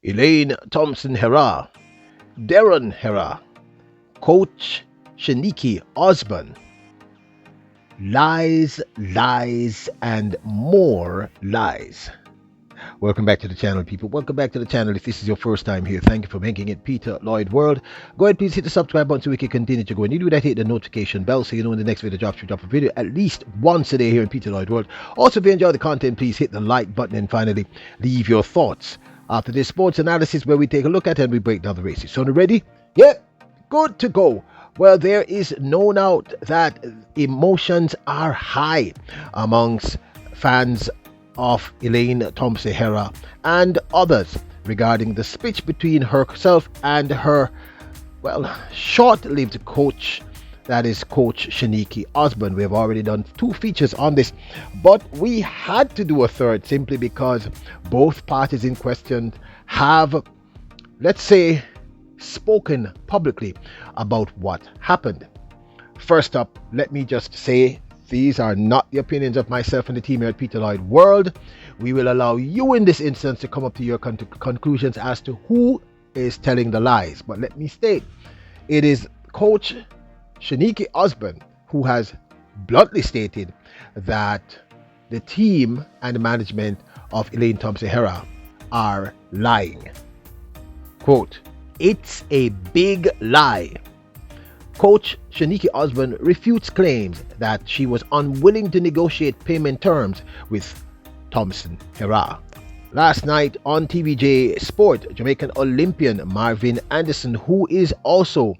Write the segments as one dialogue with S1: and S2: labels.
S1: Elaine Thompson Herah Derron Herah, Coach Shanikie Osbourne. Lies, lies, and more lies. Welcome back to the channel, people. Welcome back to the channel. If this is your first time here, thank you for making it Peter Lloyd World. Go ahead, please hit the subscribe button so we can continue to go. And you do that, hit the notification bell so you know when the next video drops. We drop a video at least once a day here in Peter Lloyd World. Also, if you enjoy the content, please hit the like button and finally leave your thoughts after this sports analysis where we take a look at and we break down the races. So, ready? Yep, good to go. Well, there is no doubt that emotions are high amongst fans of Elaine Thompson Herah and others regarding the speech between herself and her, well, short-lived coach, that is Coach Shanikie Osbourne. We have already done 2 features on this, but we had to do a third simply because both parties in question have, let's say, spoken publicly about what happened. First up, let me just say these are not the opinions of myself and the team here at Peter Lloyd World. We will allow you in this instance to come up to your conclusions as to who is telling the lies. But let me state, it is Coach Shanikie Osbourne who has bluntly stated that the team and the management of Elaine Thompson Herah are lying. Quote, "It's a big lie." Coach Shanikie Osbourne refutes claims that she was unwilling to negotiate payment terms with Thompson Herah. Last night on TVJ Sport, Jamaican Olympian Marvin Anderson, who is also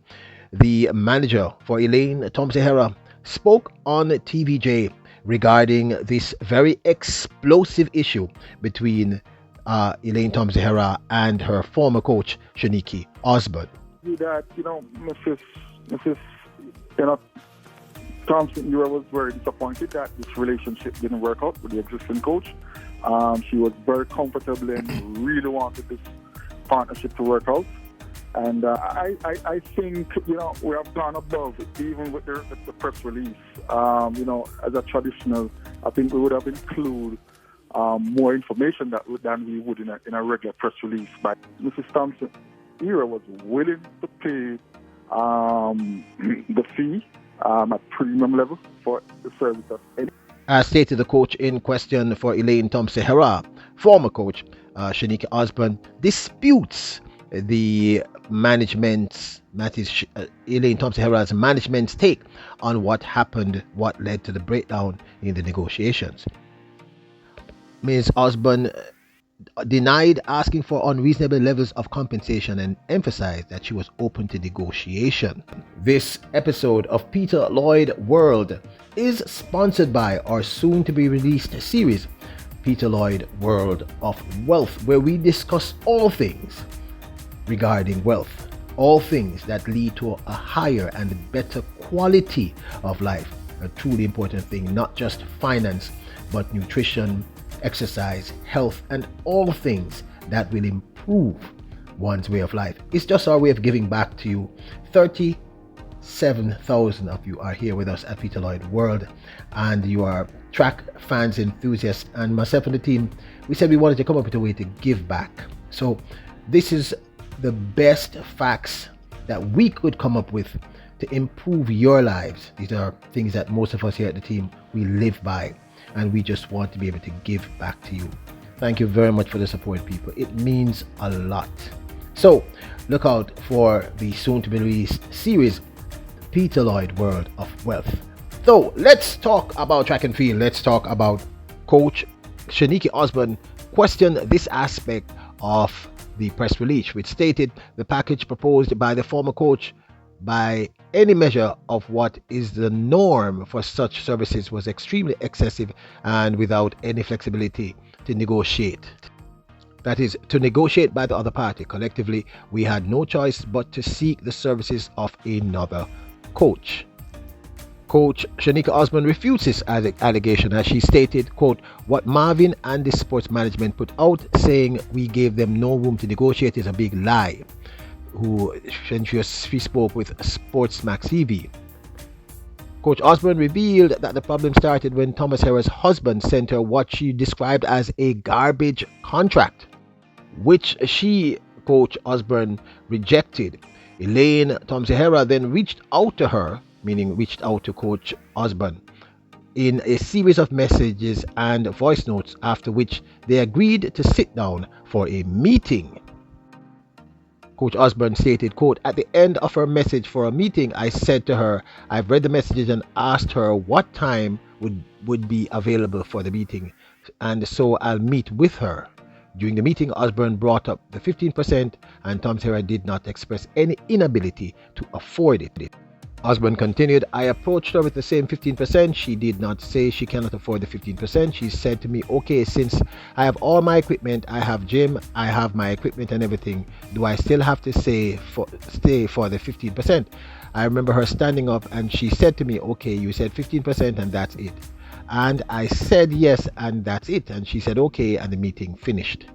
S1: the manager for Elaine Thompson Herah, spoke on TVJ regarding this very explosive issue between Elaine Thompson Herah and her former coach Shanikie Osbourne.
S2: That Mrs. Thompson Herah was very disappointed that this relationship didn't work out with the existing coach. She was very comfortable and really wanted this partnership to work out. And I think, we have gone above it, even with the press release. As a traditional, I think we would have included more information than we would in a regular press release. But Mrs. Thompson Herah was willing to pay the fee at premium level for the service of any.
S1: As stated, the coach in question for Elaine Thompson Herah, former coach Shanikie Osbourne, disputes the management's, that is Elaine Thompson Herah's management's take on what happened, what led to the breakdown in the negotiations. Ms. Osbourne denied asking for unreasonable levels of compensation and emphasized that she was open to negotiation. This episode of Peter Lloyd World is sponsored by our soon to be released series, Peter Lloyd World of Wealth, where we discuss all things regarding wealth, all things that lead to a higher and better quality of life. A truly important thing, not just finance, but nutrition, exercise, health, and all things that will improve one's way of life. It's just our way of giving back to you. 37,000 of you are here with us at Peter Lloyd World, and you are track fans, enthusiasts, and myself and the team, we said we wanted to come up with a way to give back. So this is the best facts that we could come up with to improve your lives. These are things that most of us here at the team, we live by, and we just want to be able to give back to you. Thank you very much for the support, people. It means a lot. So look out for the soon to be released series, Peter Lloyd World of Wealth. So let's talk about track and field. Let's talk about Coach Shanikie Osbourne questioned this aspect of the press release, which stated the package proposed by the former coach, by any measure of what is the norm for such services, was extremely excessive and without any flexibility to negotiate. That is, to negotiate by the other party. Collectively, we had no choice but to seek the services of another coach. Coach Shanikie Osbourne refutes this allegation as she stated, quote, "What Marvin and the sports management put out saying we gave them no room to negotiate is a big lie." She spoke with Sportsmax TV. Coach Osbourne revealed that the problem started when Thomas Herah's husband sent her what she described as a garbage contract. which Coach Osbourne, rejected. Elaine Thompson Herah then reached out to her, meaning reached out to Coach Osbourne, in a series of messages and voice notes, after which they agreed to sit down for a meeting. Coach Osbourne stated, quote, "At the end of her message for a meeting, I said to her, I've read the messages and asked her what time would be available for the meeting, and so I'll meet with her." During the meeting, Osbourne brought up the 15%, and Thompson Herah did not express any inability to afford it. Osbourne continued, "I approached her with the same 15%. She did not say she cannot afford the 15%. She said to me, okay, since I have all my equipment, I have gym, I have my equipment and everything, do I still have to stay for the 15%? I remember her standing up and she said to me, okay, you said 15% and that's it. And I said yes and that's it. And she said okay, and the meeting finished."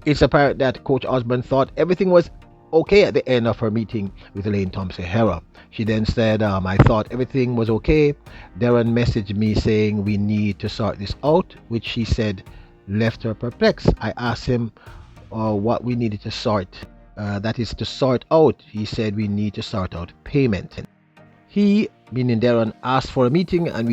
S1: It's apparent that Coach Osbourne thought everything was okay at the end of her meeting with Elaine Thompson Herah. She then said, "I thought everything was okay. Derron messaged me saying we need to sort this out," which she said left her perplexed. I asked him what we needed to sort. That is to sort out. He said we need to sort out payment. He, meaning Derron, asked for a meeting and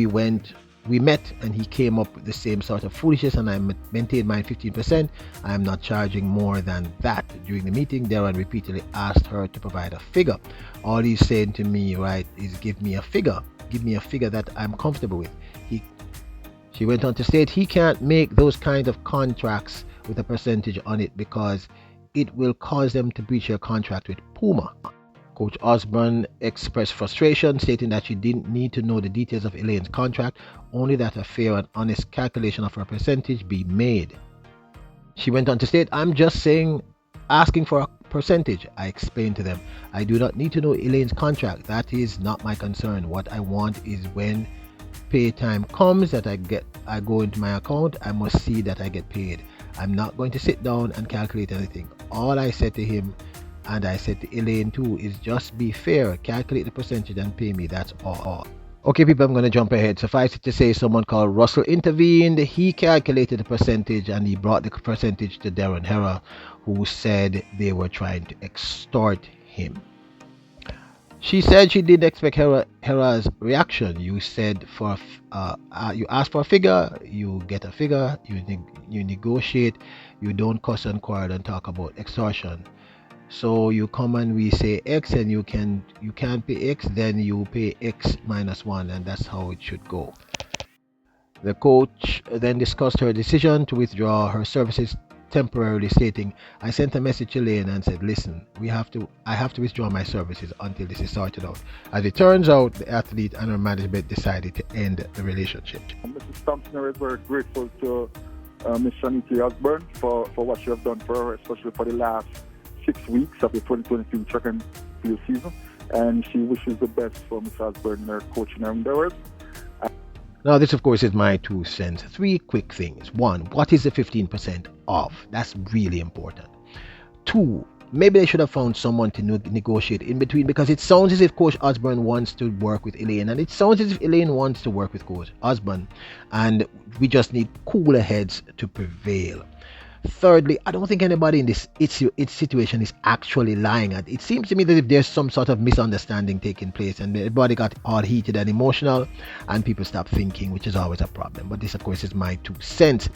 S1: we met and he came up with the same sort of foolishness, and I maintained my 15%. I am not charging more than that. During the meeting, Derron repeatedly asked her to provide a figure. All he's saying to me, right, is give me a figure that I'm comfortable with. She went on to state he can't make those kind of contracts with a percentage on it because it will cause them to breach their contract with Puma. Coach Osbourne expressed frustration, stating that she didn't need to know the details of Elaine's contract, only that a fair and honest calculation of her percentage be made. She went on to state, "I'm just asking for a percentage." I explained to them, "I do not need to know Elaine's contract. That is not my concern. What I want is when pay time comes that I go into my account, I must see that I get paid. I'm not going to sit down and calculate anything." All I said to him, and I said to Elaine too, is just be fair, calculate the percentage and pay me, that's all. Okay people, I'm going to jump ahead. Suffice it to say, someone called Russell intervened. He calculated the percentage and he brought the percentage to Derron Herah, who said they were trying to extort him. She said she didn't expect Herah's reaction. You said you ask for a figure, you get a figure, you negotiate, you don't cuss and quarrel and talk about extortion. So you come and we say X and you can't pay X, then you pay X minus 1, and that's how it should go. The coach then discussed her decision to withdraw her services temporarily, stating, "I sent a message to Elaine and said, listen, I have to withdraw my services until this is sorted out." As it turns out, the athlete and her management decided to end the relationship.
S2: Mrs. Thompson Herah is very grateful to Miss Shanikie Osbourne for what you have done for her, especially for the last 6 weeks of the 2022 track and field season, and she wishes the best for Miss Osbourne in her coaching endeavors.
S1: Now, this, of course, is my 2 cents. 3 quick things. 1, what is the 15% of? That's really important. 2, maybe they should have found someone to negotiate in between, because it sounds as if Coach Osbourne wants to work with Elaine, and it sounds as if Elaine wants to work with Coach Osbourne, and we just need cooler heads to prevail. Thirdly, I don't think anybody in this situation is actually lying. It seems to me that if there's some sort of misunderstanding taking place and everybody got all heated and emotional and people stop thinking, which is always a problem. But this, of course, is my 2 cents.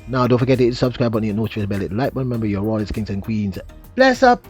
S1: Now, don't forget to hit the subscribe button, your notification bell, like button. Remember, you're all kings and queens. Bless up!